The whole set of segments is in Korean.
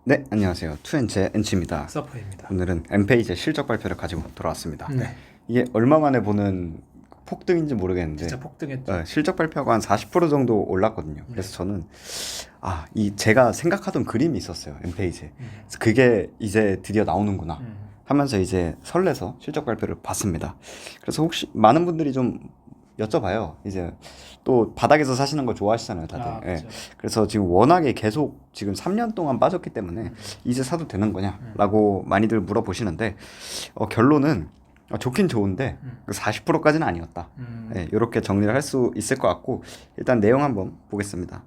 네, 안녕하세요. 투엔체 엔치입니다. 서퍼입니다. 오늘은 엔페이지의 실적 발표를 가지고 돌아왔습니다. 네, 이게 얼마 만에 보는 폭등인지 모르겠는데 진짜 폭등했죠. 실적 발표가 한 40% 정도 올랐거든요. 그래서 저는 이 제가 생각하던 그림이 있었어요. 엔페이지에. 그래서 그게 이제 드디어 나오는구나 하면서 이제 설레서 실적 발표를 봤습니다. 그래서 혹시 많은 분들이 좀 여쭤봐요. 이제 또 바닥에서 사시는 거 좋아하시잖아요, 다들. 아, 예. 그렇죠. 그래서 지금 워낙에 계속 지금 3년 동안 빠졌기 때문에 이제 사도 되는 거냐라고 많이들 물어보시는데 결론은 좋긴 좋은데 40%까지는 아니었다. 예, 이렇게 정리를 할 수 있을 것 같고 일단 내용 한번 보겠습니다.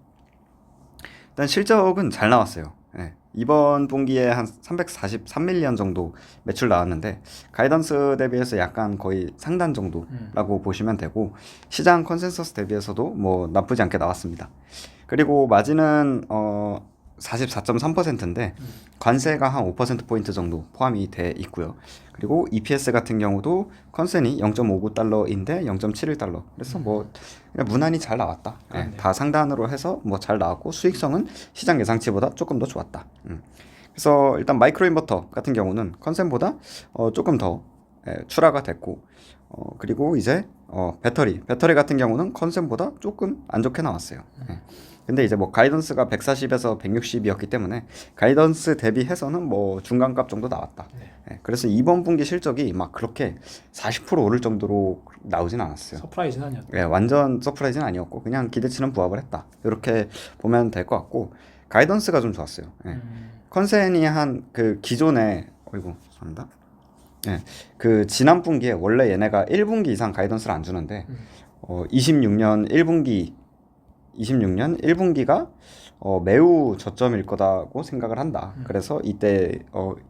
일단 실적은 잘 나왔어요. 예, 이번 분기에 한 343밀리언 정도 매출 나왔는데 가이던스 대비해서 약간 거의 상단 정도라고 보시면 되고 시장 컨센서스 대비해서도 뭐 나쁘지 않게 나왔습니다. 그리고 마진은 44.3%인데 관세가 한 5%포인트 정도 포함이 돼 있고요. 그리고 EPS 같은 경우도 컨센이 0.59달러인데 0.71달러. 그래서 뭐 그냥 무난히 잘 나왔다. 예, 다 상단으로 해서 뭐 잘 나왔고 수익성은 시장 예상치보다 조금 더 좋았다. 그래서 일단 마이크로 인버터 같은 경우는 컨센보다 조금 더 출하가 됐고 그리고 이제 배터리 같은 경우는 컨센보다 조금 안 좋게 나왔어요. 예. 근데 이제 뭐 가이던스가 140에서 160이었기 때문에 가이던스 대비해서는 뭐 중간값 정도 나왔다. 예. 그래서 이번 분기 실적이 막 그렇게 40% 오를 정도로 나오진 않았어요. 서프라이즈는 아니었죠. 예, 완전 서프라이즈는 아니었고 그냥 기대치는 부합을 했다. 이렇게 보면 될 것 같고 가이던스가 좀 좋았어요. 예. 컨센이 한 그 기존에 어이구 죄송합니다. 예, 그 지난 분기에 원래 얘네가 1분기 이상 가이던스를 안 주는데 26년 1분기가 매우 저점일 거다고 생각을 한다. 그래서 이때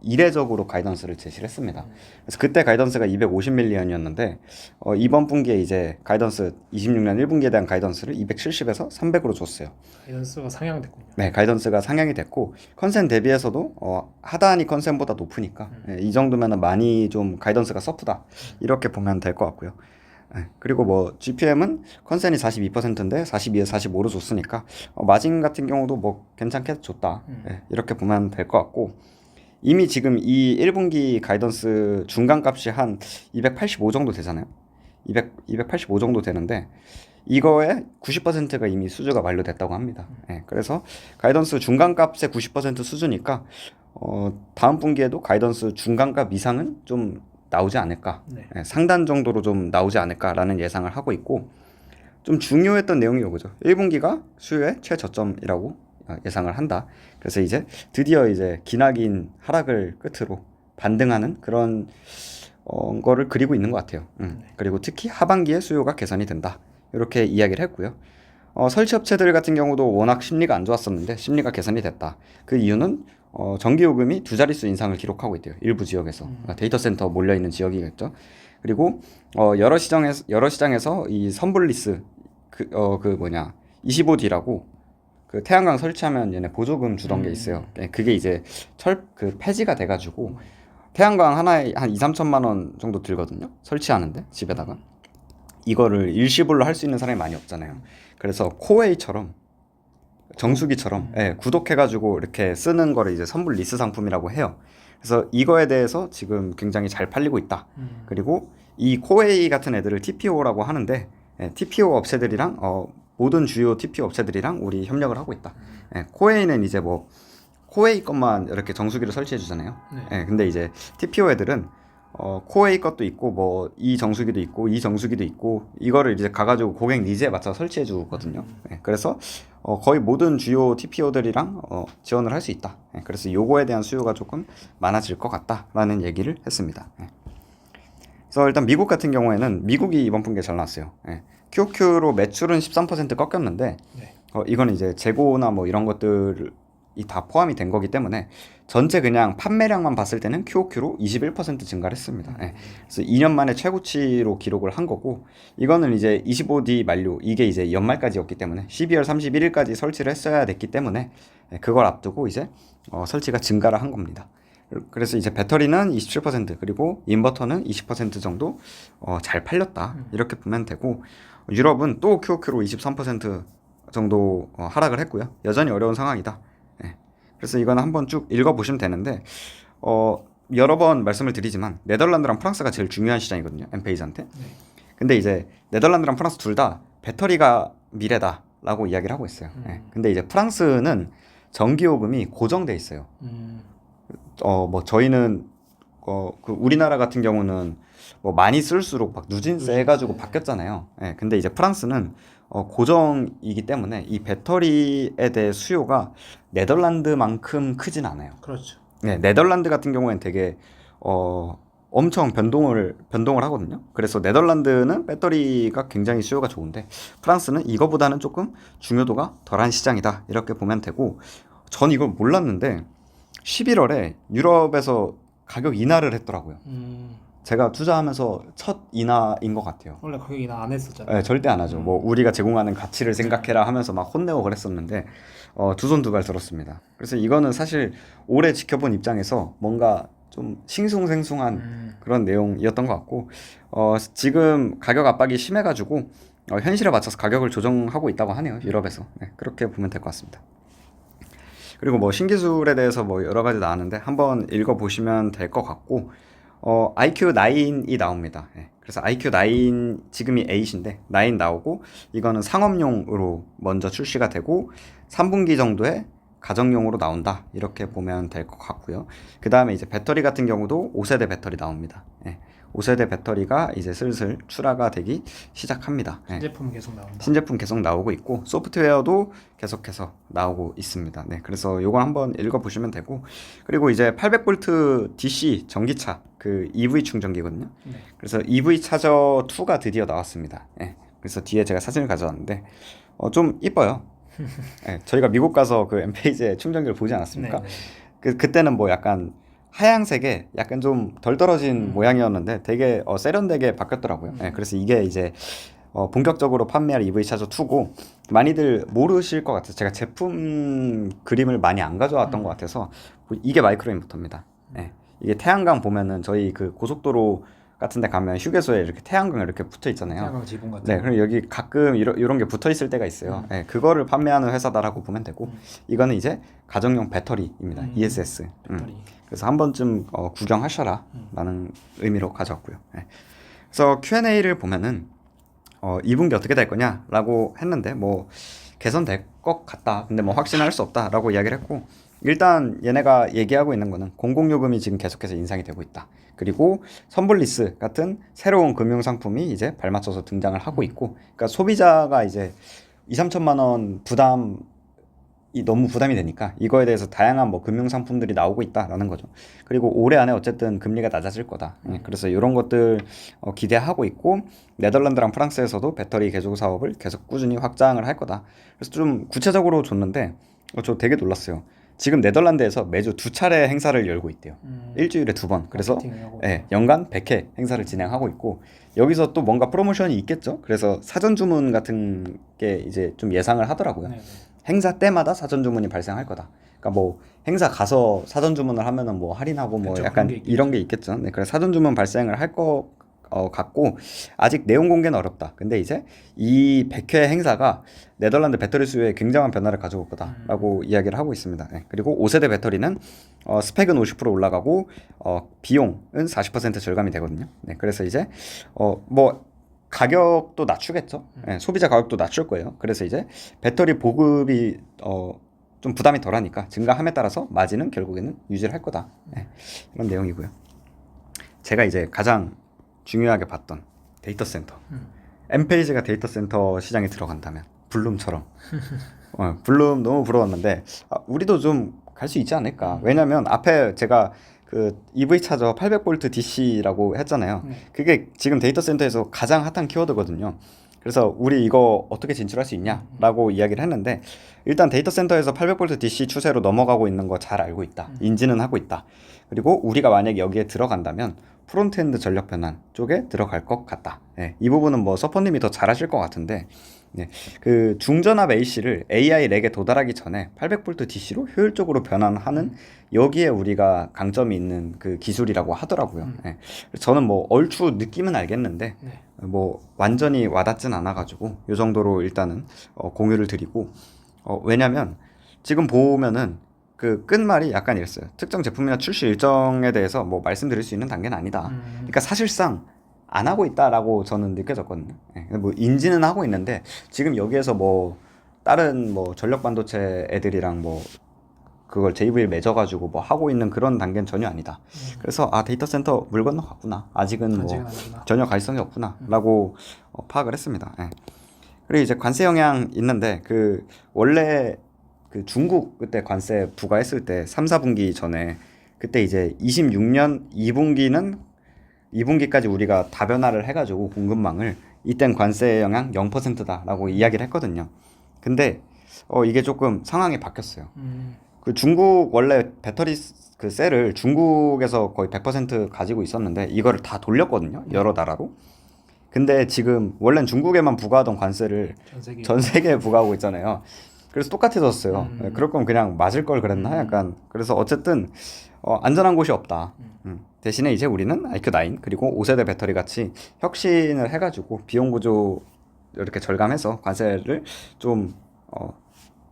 이례적으로 가이던스를 제시를 했습니다. 그래서 그때 가이던스가 250밀리언이었는데 이번 분기에 이제 가이던스 26년 1분기에 대한 가이던스를 270에서 300으로 줬어요. 가이던스가 상향됐군요. 네, 가이던스가 상향이 됐고 컨센 대비해서도 하단이 컨센보다 높으니까 이 정도면은 많이 좀 가이던스가 서프다 이렇게 보면 될 것 같고요. 네, 그리고 뭐 GPM은 컨센이 42%인데 42에서 45로 줬으니까 마진 같은 경우도 뭐 괜찮게 줬다. 네, 이렇게 보면 될 것 같고 이미 지금 이 1분기 가이던스 중간값이 한 285 정도 되잖아요. 285 정도 되는데 이거의 90%가 이미 수주가 완료됐다고 합니다. 예, 그래서 가이던스 중간값의 90% 수주니까 다음 분기에도 가이던스 중간값 이상은 좀 나오지 않을까. 네. 예, 상단 정도로 좀 나오지 않을까라는 예상을 하고 있고 좀 중요했던 내용이 이거죠. 1분기가 수요의 최저점이라고 예상을 한다. 그래서 이제 드디어 이제 기나긴 하락을 끝으로 반등하는 그런 거를 그리고 있는 것 같아요. 그리고 특히 하반기에 수요가 개선이 된다. 이렇게 이야기를 했고요. 설치 업체들 같은 경우도 워낙 심리가 안 좋았었는데 심리가 개선이 됐다. 그 이유는 전기요금이 두 자릿수 인상을 기록하고 있대요. 일부 지역에서 데이터 센터 몰려 있는 지역이겠죠. 그리고 여러 시장에서 이 선불리스 그 뭐냐 25D라고 그 태양광 설치하면 얘네 보조금 주던 게 있어요. 그게 이제 그 폐지가 돼가지고 태양광 하나에 한 2, 3천만 원 정도 들거든요. 설치하는데 집에다가 이거를 일시불로 할 수 있는 사람이 많이 없잖아요. 그래서 코웨이처럼 정수기처럼 구독해가지고 이렇게 쓰는 거를 이제 선불 리스 상품이라고 해요. 그래서 이거에 대해서 지금 굉장히 잘 팔리고 있다. 그리고 이 코웨이 같은 애들을 TPO라고 하는데 TPO 업체들이랑 모든 주요 TPO 업체들이랑 우리 협력을 하고 있다. 코웨이는 이제 뭐 코웨이 것만 이렇게 정수기를 설치해 주잖아요. 근데 이제 TPO 애들은 코웨이 것도 있고 뭐 이 정수기도 있고 이 정수기도 있고 이거를 이제 가가지고 고객 니즈에 맞춰 설치해 주거든요. 그래서 거의 모든 주요 TPO들이랑 지원을 할 수 있다. 그래서 요거에 대한 수요가 조금 많아질 것 같다라는 얘기를 했습니다. 그래서 일단 미국 같은 경우에는 미국이 이번 분기에 잘 나왔어요. QOQ로 매출은 13% 꺾였는데 이거는 이제 재고나 뭐 이런 것들이 다 포함이 된 거기 때문에 전체 그냥 판매량만 봤을 때는 QOQ로 21% 증가를 했습니다. 그래서 2년 만에 최고치로 기록을 한 거고 이거는 이제 25D 만료 이게 이제 연말까지였기 때문에 12월 31일까지 설치를 했어야 됐기 때문에 그걸 앞두고 이제 설치가 증가를 한 겁니다. 그래서 이제 배터리는 27% 그리고 인버터는 20% 정도 잘 팔렸다 이렇게 보면 되고 유럽은 또 QOQ로 23% 정도 하락을 했고요. 여전히 어려운 상황이다. 그래서 이거는 한번 쭉 읽어보시면 되는데 여러 번 말씀을 드리지만 네덜란드랑 프랑스가 제일 중요한 시장이거든요. 엠페이지한테. 네. 근데 이제 네덜란드랑 프랑스 둘 다 배터리가 미래다라고 이야기를 하고 있어요. 예. 근데 이제 프랑스는 전기요금이 고정돼 있어요. 뭐 저희는 그 우리나라 같은 경우는 뭐 많이 쓸수록 막 누진세 해가지고 바뀌었잖아요. 예. 근데 이제 프랑스는 고정이기 때문에 이 배터리에 대해 수요가 네덜란드만큼 크진 않아요. 그렇죠. 네, 네덜란드 같은 경우에는 되게 엄청 변동을 하거든요. 그래서 네덜란드는 배터리가 굉장히 수요가 좋은데 프랑스는 이거보다는 조금 중요도가 덜한 시장이다. 이렇게 보면 되고 전 이걸 몰랐는데 11월에 유럽에서 가격 인하를 했더라고요. 제가 투자하면서 첫 인하인 것 같아요. 원래 가격 인하 안 했었잖아요. 네, 절대 안 하죠. 뭐 우리가 제공하는 가치를 생각해라 하면서 막 혼내고 그랬었는데 두 손 두 발 들었습니다. 그래서 이거는 사실 오래 지켜본 입장에서 뭔가 좀 싱숭생숭한 그런 내용이었던 것 같고 지금 가격 압박이 심해가지고 현실에 맞춰서 가격을 조정하고 있다고 하네요. 유럽에서. 네, 그렇게 보면 될 것 같습니다. 그리고 뭐 신기술에 대해서 뭐 여러 가지 나왔는데 한번 읽어보시면 될 것 같고 IQ9이 나옵니다. 예. 그래서 IQ9 지금이 8인데 9 나오고 이거는 상업용으로 먼저 출시가 되고 3분기 정도에 가정용으로 나온다. 이렇게 보면 될 것 같고요. 그 다음에 이제 배터리 같은 경우도 5세대 배터리 나옵니다. 예. 5세대 배터리가 이제 슬슬 출하가 되기 시작합니다. 예. 신제품 계속 나온다. 신제품 계속 나오고 있고 소프트웨어도 계속해서 나오고 있습니다. 네, 그래서 요건 한번 읽어보시면 되고 그리고 이제 800V DC 전기차 그 EV 충전기거든요. 네. 그래서 EV 차저 2가 드디어 나왔습니다. 네, 그래서 뒤에 제가 사진을 가져왔는데 좀 이뻐요. 네, 저희가 미국 가서 그 엠페이지의 충전기를 보지 않았습니까? 네. 그때는 뭐 약간 하양색에 약간 좀 덜 떨어진 모양이었는데 되게 세련되게 바뀌었더라고요. 네, 그래서 이게 이제 본격적으로 판매할 EV 차저 2고 많이들 모르실 것 같아요. 제가 제품 그림을 많이 안 가져왔던 것 같아서 이게 마이크로 인버터입니다. 네, 이게 태양광 보면은 저희 그 고속도로 같은 데 가면 휴게소에 이렇게 태양광 이렇게 붙어 있잖아요. 태양광 지붕 같은 네, 거. 그리고 여기 가끔 이런 게 붙어 있을 때가 있어요. 네, 그거를 판매하는 회사다라고 보면 되고 이거는 이제 가정용 배터리입니다. ESS. 배터리. 그래서 한 번쯤 구경하셔라 라는 의미로 가져왔고요. 네. 그래서 Q&A를 보면은 2분기 어떻게 될 거냐라고 했는데 뭐 개선될 것 같다. 근데 뭐 확신할 수 없다라고 이야기를 했고 일단 얘네가 얘기하고 있는 거는 공공요금이 지금 계속해서 인상이 되고 있다. 그리고 선불리스 같은 새로운 금융 상품이 이제 발맞춰서 등장을 하고 있고 그러니까 소비자가 이제 2, 3천만 원 너무 부담이 되니까 이거에 대해서 다양한 뭐 금융 상품들이 나오고 있다라는 거죠. 그리고 올해 안에 어쨌든 금리가 낮아질 거다. 그래서 이런 것들 기대하고 있고 네덜란드랑 프랑스에서도 배터리 개조 사업을 계속 꾸준히 확장을 할 거다. 그래서 좀 구체적으로 줬는데 저 되게 놀랐어요. 지금 네덜란드에서 매주 2차례 행사를 열고 있대요. 일주일에 2번. 그래서 연간 100회 행사를 진행하고 있고 여기서 또 뭔가 프로모션이 있겠죠. 그래서 사전 주문 같은 게 이제 좀 예상을 하더라고요. 네네. 행사 때마다 사전 주문이 발생할 거다. 그러니까 뭐 행사 가서 사전 주문을 하면은 뭐 할인하고 뭐 그쵸, 약간 그런 게 이런 게 있겠죠. 네, 그래서 사전 주문 발생을 할 거 같고 아직 내용 공개는 어렵다. 근데 이제 이 100회 행사가 네덜란드 배터리 수요에 굉장한 변화를 가져올 거다라고 이야기를 하고 있습니다. 네, 그리고 5세대 배터리는 스펙은 50% 올라가고 비용은 40% 절감이 되거든요. 네, 그래서 이제 뭐 가격도 낮추겠죠. 네, 소비자 가격도 낮출 거예요. 그래서 이제 배터리 보급이 좀 부담이 덜하니까 증가함에 따라서 마진은 결국에는 유지를 할 거다. 네, 이런 내용이고요. 제가 이제 가장 중요하게 봤던 데이터 센터. 엠페이지가 데이터 센터 시장에 들어간다면 블룸처럼. 블룸 너무 부러웠는데 우리도 좀 갈 수 있지 않을까. 왜냐면 앞에 제가 그 EV 차저 800V DC라고 했잖아요. 그게 지금 데이터 센터에서 가장 핫한 키워드거든요. 그래서 우리 이거 어떻게 진출할 수 있냐라고 이야기를 했는데 일단 데이터 센터에서 800V DC 추세로 넘어가고 있는 거 잘 알고 있다. 인지는 하고 있다. 그리고 우리가 만약에 여기에 들어간다면 프론트엔드 전력 변환 쪽에 들어갈 것 같다. 네, 이 부분은 뭐 서퍼님이 더 잘하실 것 같은데 네, 그 중전압 AC를 AI 렉에 도달하기 전에 800V DC로 효율적으로 변환하는 여기에 우리가 강점이 있는 그 기술이라고 하더라고요. 네, 저는 뭐 얼추 느낌은 알겠는데 뭐 완전히 와닿진 않아가지고 이 정도로 일단은 공유를 드리고 왜냐면 지금 보면은 그 끝말이 약간 이랬어요. 특정 제품이나 출시 일정에 대해서 뭐 말씀드릴 수 있는 단계는 아니다. 그러니까 사실상 안 하고 있다라고 저는 느껴졌거든요. 뭐 인지는 하고 있는데 지금 여기에서 뭐 다른 뭐 전력 반도체 애들이랑 뭐 그걸 JV를 맺어가지고 뭐 하고 있는 그런 단계는 전혀 아니다. 그래서 데이터 센터 물 건너갔구나. 아직은 뭐 전혀 가시성이 없구나라고 파악을 했습니다. 그리고 이제 관세 영향 있는데 그 원래 그 중국 그때 관세 부과했을 때 3, 4분기 전에 그때 이제 26년 2분기까지 우리가 다변화를 해가지고 공급망을 이땐 관세 영향 0%다라고 이야기를 했거든요. 근데 이게 조금 상황이 바뀌었어요. 그 중국 원래 배터리 그 셀을 중국에서 거의 100% 가지고 있었는데 이거를 다 돌렸거든요. 여러 나라로. 근데 지금 원래는 중국에만 부과하던 관세를 전 세계에 부과하고 있잖아요. 그래서 똑같아졌어요. 그럴 거면 그냥 맞을 걸 그랬나? 약간. 그래서 어쨌든 안전한 곳이 없다. 대신에 이제 우리는 IQ9 그리고 5세대 배터리 같이 혁신을 해가지고 비용 구조 이렇게 절감해서 관세를 좀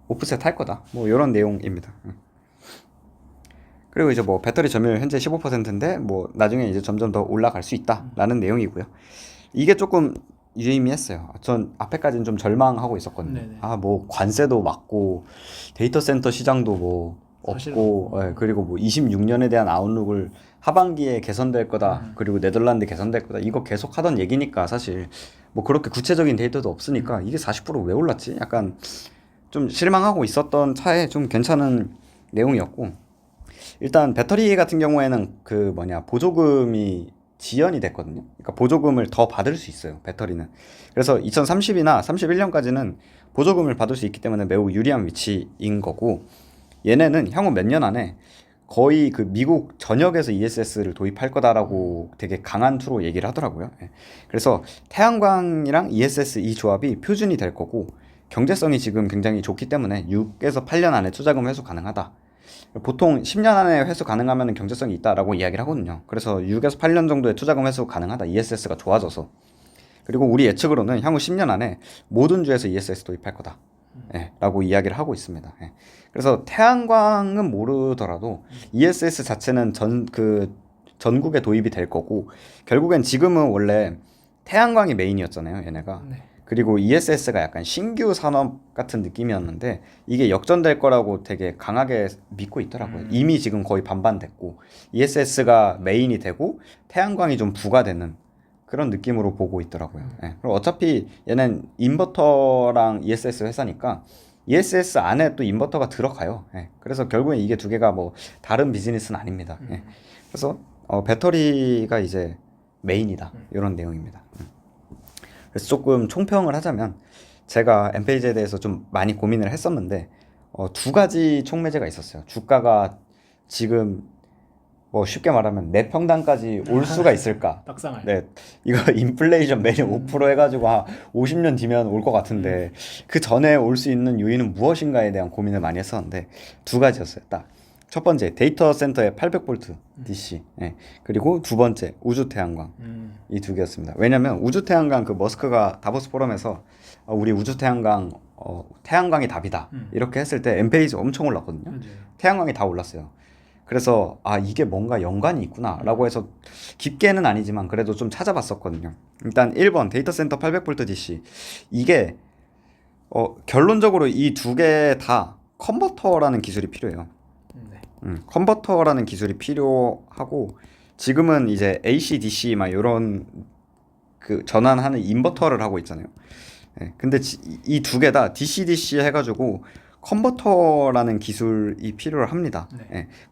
오프셋 할 거다. 뭐 이런 내용입니다. 그리고 이제 뭐 배터리 점유율 현재 15%인데 뭐 나중에 이제 점점 더 올라갈 수 있다라는 내용이고요. 이게 조금 유의미했어요. 전 앞에까지는 좀 절망하고 있었거든요. 네네. 뭐 관세도 맞고 데이터 센터 시장도 뭐 없고 그리고 뭐 26년에 대한 아웃룩을 하반기에 개선될 거다. 그리고 네덜란드 개선될 거다. 이거 계속 하던 얘기니까 사실 뭐 그렇게 구체적인 데이터도 없으니까 이게 40%왜 올랐지? 약간 좀 실망하고 있었던 차에 좀 괜찮은 내용이었고 일단 배터리 같은 경우에는 그 보조금이 지연이 됐거든요. 그러니까 보조금을 더 받을 수 있어요. 배터리는. 그래서 2030이나 31년까지는 보조금을 받을 수 있기 때문에 매우 유리한 위치인 거고 얘네는 향후 몇 년 안에 거의 그 미국 전역에서 ESS를 도입할 거다라고 되게 강한 투로 얘기를 하더라고요. 그래서 태양광이랑 ESS 이 조합이 표준이 될 거고 경제성이 지금 굉장히 좋기 때문에 6에서 8년 안에 투자금 회수 가능하다. 보통 10년 안에 회수 가능하면 경제성이 있다라고 이야기를 하거든요. 그래서 6에서 8년 정도의 투자금 회수 가능하다. ESS가 좋아져서. 그리고 우리 예측으로는 향후 10년 안에 모든 주에서 ESS 도입할 거다. 라고 이야기를 하고 있습니다. 그래서 태양광은 모르더라도 ESS 자체는 전국에 도입이 될 거고 결국엔 지금은 원래 태양광이 메인이었잖아요. 얘네가. 그리고 ESS가 약간 신규 산업 같은 느낌이었는데 이게 역전될 거라고 되게 강하게 믿고 있더라고요. 이미 지금 거의 반반 됐고 ESS가 메인이 되고 태양광이 좀 부과되는 그런 느낌으로 보고 있더라고요. 그리고 어차피 얘는 인버터랑 ESS 회사니까 ESS 안에 또 인버터가 들어가요. 그래서 결국엔 이게 두 개가 뭐 다른 비즈니스는 아닙니다. 그래서 배터리가 이제 메인이다. 이런 내용입니다. 그래서 조금 총평을 하자면 제가 엠페이지에 대해서 좀 많이 고민을 했었는데 두 가지 촉매제가 있었어요. 주가가 지금 뭐 쉽게 말하면 내 평단까지 올 수가 있을까? 떡상할. 네, 이거 인플레이션 매년 5% 해가지고 한 50년 뒤면 올 것 같은데 그 전에 올 수 있는 요인은 무엇인가에 대한 고민을 많이 했었는데 두 가지였어요. 딱 첫 번째 데이터 센터의 800V DC, 그리고 두 번째 우주 태양광 이 두 개였습니다. 왜냐면 우주 태양광 그 머스크가 다보스 포럼에서 우리 우주 태양광 태양광이 답이다 이렇게 했을 때 엠페이지 엄청 올랐거든요. 태양광이 다 올랐어요. 그래서 이게 뭔가 연관이 있구나라고 해서 깊게는 아니지만 그래도 좀 찾아봤었거든요. 일단 1번 데이터 센터 800V DC 이게 결론적으로 이 두 개 다 컨버터라는 기술이 필요해요. 컨버터라는 기술이 필요하고 지금은 이제 AC/DC 막 이런 그 전환하는 인버터를 하고 있잖아요. 근데 이 두 개 다 DC/DC 해가지고 컨버터라는 기술이 필요를 합니다.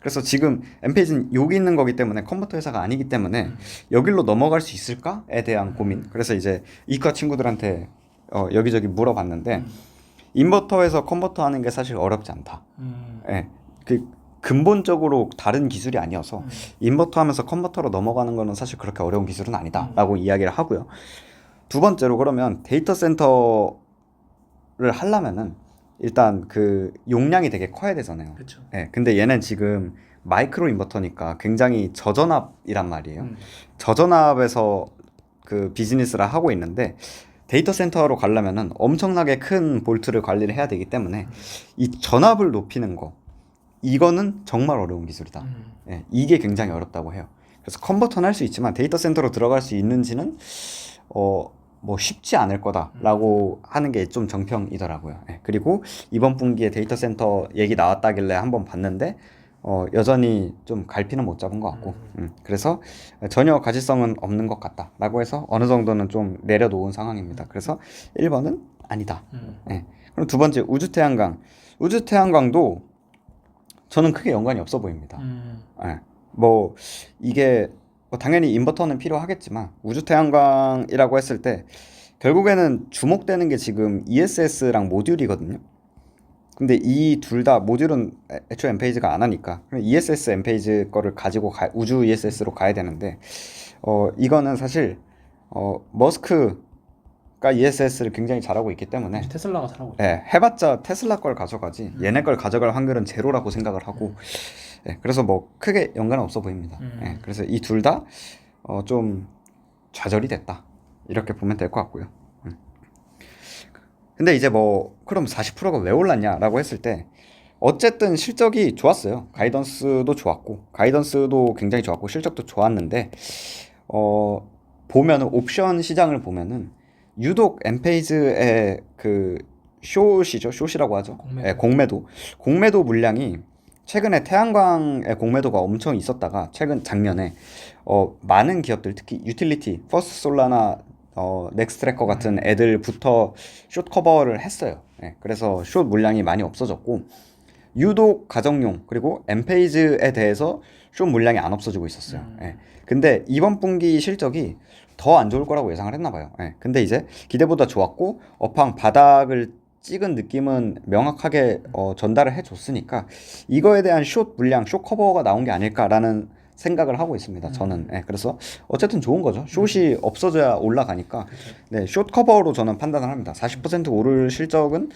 그래서 지금 엠페이지는 여기 있는 거기 때문에 컨버터 회사가 아니기 때문에 여기로 넘어갈 수 있을까에 대한 고민. 그래서 이제 이과 친구들한테 여기저기 물어봤는데 인버터에서 컨버터 하는 게 사실 어렵지 않다. 그 근본적으로 다른 기술이 아니어서 인버터 하면서 컨버터로 넘어가는 거는 사실 그렇게 어려운 기술은 아니다라고 이야기를 하고요. 두 번째로 그러면 데이터 센터를 하려면은 일단 그 용량이 되게 커야 되잖아요. 그쵸. 근데 얘는 지금 마이크로 인버터니까 굉장히 저전압이란 말이에요. 저전압에서 그 비즈니스를 하고 있는데 데이터 센터로 가려면은 엄청나게 큰 볼트를 관리를 해야 되기 때문에 이 전압을 높이는 거 이거는 정말 어려운 기술이다. 예, 이게 굉장히 어렵다고 해요. 그래서 컨버터는 할 수 있지만 데이터 센터로 들어갈 수 있는지는 뭐 쉽지 않을 거다라고 하는 게 좀 정평이더라고요. 예, 그리고 이번 분기에 데이터 센터 얘기 나왔다길래 한번 봤는데 여전히 좀 갈피는 못 잡은 것 같고 그래서 전혀 가시성은 없는 것 같다라고 해서 어느 정도는 좀 내려놓은 상황입니다. 그래서 1번은 아니다. 예. 그럼 두 번째 우주태양광. 우주태양광도 저는 크게 연관이 없어 보입니다. 예. 뭐 이게 뭐 당연히 인버터는 필요하겠지만 우주태양광이라고 했을 때 결국에는 주목되는 게 지금 ESS랑 모듈이거든요. 근데 이 둘 다 모듈은 애초에 엠페이지가 안 하니까 ESS 엠페이지 거를 가지고 우주 ESS로 가야 되는데 이거는 사실 머스크가 ESS를 굉장히 잘하고 있기 때문에 테슬라가 잘하고 있죠. 예, 해봤자 테슬라 걸 가져가지 얘네 걸 가져갈 확률은 제로라고 생각을 하고 예, 그래서 뭐 크게 연관은 없어 보입니다. 예, 그래서 이 둘 다 좀 좌절이 됐다 이렇게 보면 될 것 같고요. 근데 이제 뭐 그럼 40%가 왜 올랐냐라고 했을 때 어쨌든 실적이 좋았어요. 가이던스도 좋았고 가이던스도 굉장히 좋았고 실적도 좋았는데 보면은 옵션 시장을 보면은 유독 엔페이즈의 그 숏이죠. 숏이라고 하죠. 공매도. 예, 공매도 물량이 최근에 태양광의 공매도가 엄청 있었다가 최근 작년에 많은 기업들 특히 유틸리티, 퍼스트솔라나 넥스트트래커 같은 애들부터 숏 커버를 했어요. 예, 그래서 숏 물량이 많이 없어졌고 유독 가정용 그리고 엔페이즈에 대해서 숏 물량이 안 없어지고 있었어요. 예, 근데 이번 분기 실적이 더 안 좋을 거라고 예상을 했나 봐요. 예, 근데 이제 기대보다 좋았고 업황 바닥을 찍은 느낌은 명확하게 전달을 해줬으니까 이거에 대한 숏 물량, 숏 커버가 나온 게 아닐까라는 생각을 하고 있습니다. 저는. 예, 그래서 어쨌든 좋은 거죠. 숏이 없어져야 올라가니까. 네, 숏 커버로 저는 판단을 합니다. 40% 오를 실적은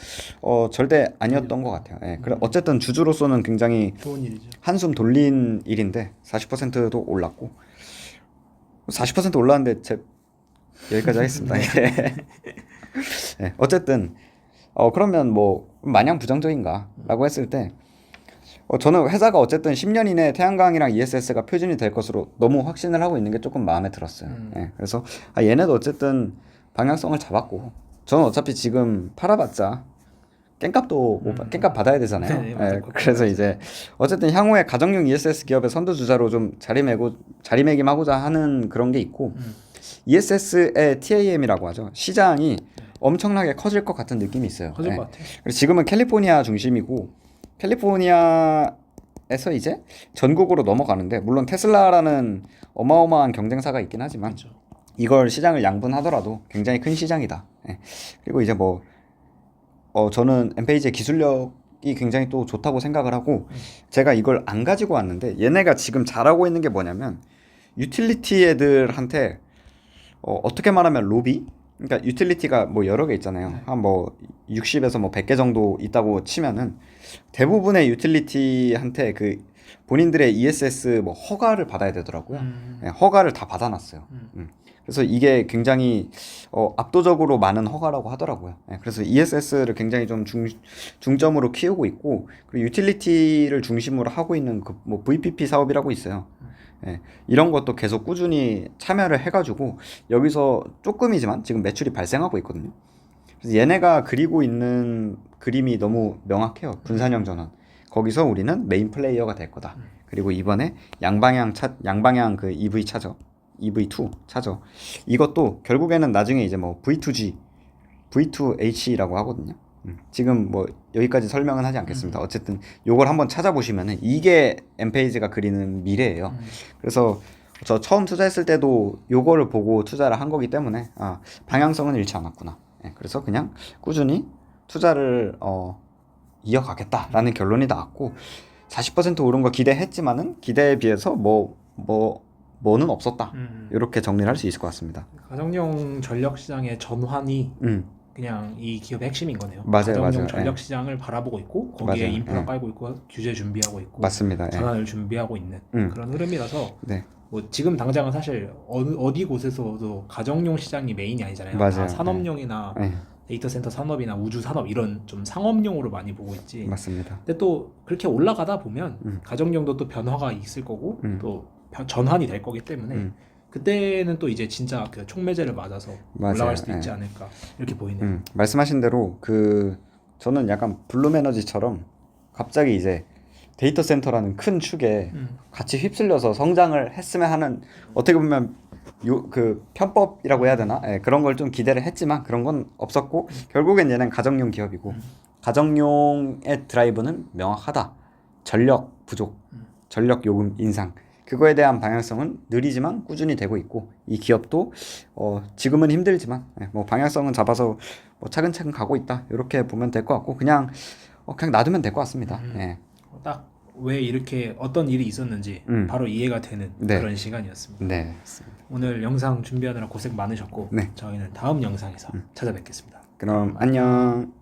절대 아니었던 것 같아요. 예, 그래 어쨌든 주주로서는 굉장히 좋은 일이죠. 한숨 돌린 일인데 40%도 올랐고 40% 올랐는데 여기까지 하겠습니다. 예. 예, 어쨌든 그러면 뭐 마냥 부정적인가라고 했을 때 저는 회사가 어쨌든 10년 이내에 태양광이랑 ESS가 표준이 될 것으로 너무 확신을 하고 있는 게 조금 마음에 들었어요. 예, 그래서 얘네도 어쨌든 방향성을 잡았고 저는 어차피 지금 팔아봤자 깽값도 깽값 받아야 되잖아요. 네, 예, 그래서 이제 어쨌든 향후에 가정용 ESS 기업의 선두주자로 좀 자리매김하고자 하는 그런 게 있고 ESS의 TAM이라고 하죠. 시장이 엄청나게 커질 것 같은 느낌이 있어요. 커질 예. 것 같아요. 그래서 지금은 캘리포니아 중심이고 캘리포니아에서 이제 전국으로 넘어가는데 물론 테슬라라는 어마어마한 경쟁사가 있긴 하지만 그렇죠. 이걸 시장을 양분하더라도 굉장히 큰 시장이다. 예. 그리고 이제 뭐 저는 엠페이지의 기술력이 굉장히 또 좋다고 생각을 하고 제가 이걸 안 가지고 왔는데 얘네가 지금 잘하고 있는 게 뭐냐면 유틸리티 애들한테 어떻게 말하면 로비? 그러니까 유틸리티가 뭐 여러 개 있잖아요. 한 뭐 60에서 뭐 100개 정도 있다고 치면은 대부분의 유틸리티한테 그 본인들의 ESS 뭐 허가를 받아야 되더라고요. 예, 허가를 다 받아놨어요. 그래서 이게 굉장히 압도적으로 많은 허가라고 하더라고요. 예, 그래서 ESS를 굉장히 좀 중점으로 키우고 있고 그리고 유틸리티를 중심으로 하고 있는 그 뭐 VPP 사업이라고 있어요. 예, 이런 것도 계속 꾸준히 참여를 해가지고 여기서 조금이지만 지금 매출이 발생하고 있거든요. 그래서 얘네가 그리고 있는 그림이 너무 명확해요. 분산형 전원. 거기서 우리는 메인 플레이어가 될 거다. 그리고 이번에 양방향 그 EV 차저, EV2 차저. 이것도 결국에는 나중에 이제 뭐 V2G, V2H라고 하거든요. 지금 뭐 여기까지 설명은 하지 않겠습니다. 어쨌든 요걸 한번 찾아보시면은 이게 엠페이지가 그리는 미래예요. 그래서 저 처음 투자했을 때도 요거를 보고 투자를 한 거기 때문에 방향성은 잃지 않았구나. 예, 그래서 그냥 꾸준히 투자를 이어가겠다라는 결론이 나왔고 40% 오른 거 기대했지만은 기대에 비해서 뭐는 없었다. 이렇게 정리를 할 수 있을 것 같습니다. 가정용 전력 시장의 전환이 그냥 이 기업의 핵심인 거네요. 맞아요, 가정용 맞아요. 전력 예. 시장을 바라보고 있고 거기에 맞아요. 인프라 예. 깔고 있고 규제 준비하고 있고 맞습니다. 예. 전환을 준비하고 있는 그런 흐름이라서 네. 뭐 지금 당장은 사실 어디 곳에서도 가정용 시장이 메인이 아니잖아요. 맞아요. 다 산업용이나 예. 데이터 센터 산업이나 우주 산업 이런 좀 상업용으로 많이 보고 있지. 맞습니다. 근데 또 그렇게 올라가다 보면 음. 가정용도 또 변화가 있을 거고 또 전환이 될 거기 때문에 그때는 또 이제 진짜 그 촉매제를 맞아서 맞아요. 올라갈 수도 있지 예. 않을까 이렇게 보이네요. 말씀하신 대로 저는 약간 블룸에너지처럼 갑자기 이제 데이터 센터라는 큰 축에 같이 휩쓸려서 성장을 했으면 하는, 어떻게 보면 편법이라고 해야 되나? 예, 그런 걸 좀 기대를 했지만 그런 건 없었고 결국엔 얘는 가정용 기업이고 가정용의 드라이브는 명확하다. 전력 부족, 전력 요금 인상, 그거에 대한 방향성은 느리지만 꾸준히 되고 있고, 이 기업도 지금은 힘들지만 뭐 방향성은 잡아서 뭐 차근차근 가고 있다, 이렇게 보면 될 것 같고 그냥 놔두면 될 것 같습니다. 예. 딱 왜 이렇게 어떤 일이 있었는지 바로 이해가 되는 네. 그런 시간이었습니다. 네, 맞습니다. 오늘 영상 준비하느라 고생 많으셨고 네. 저희는 다음 영상에서 찾아뵙겠습니다. 그럼 안녕.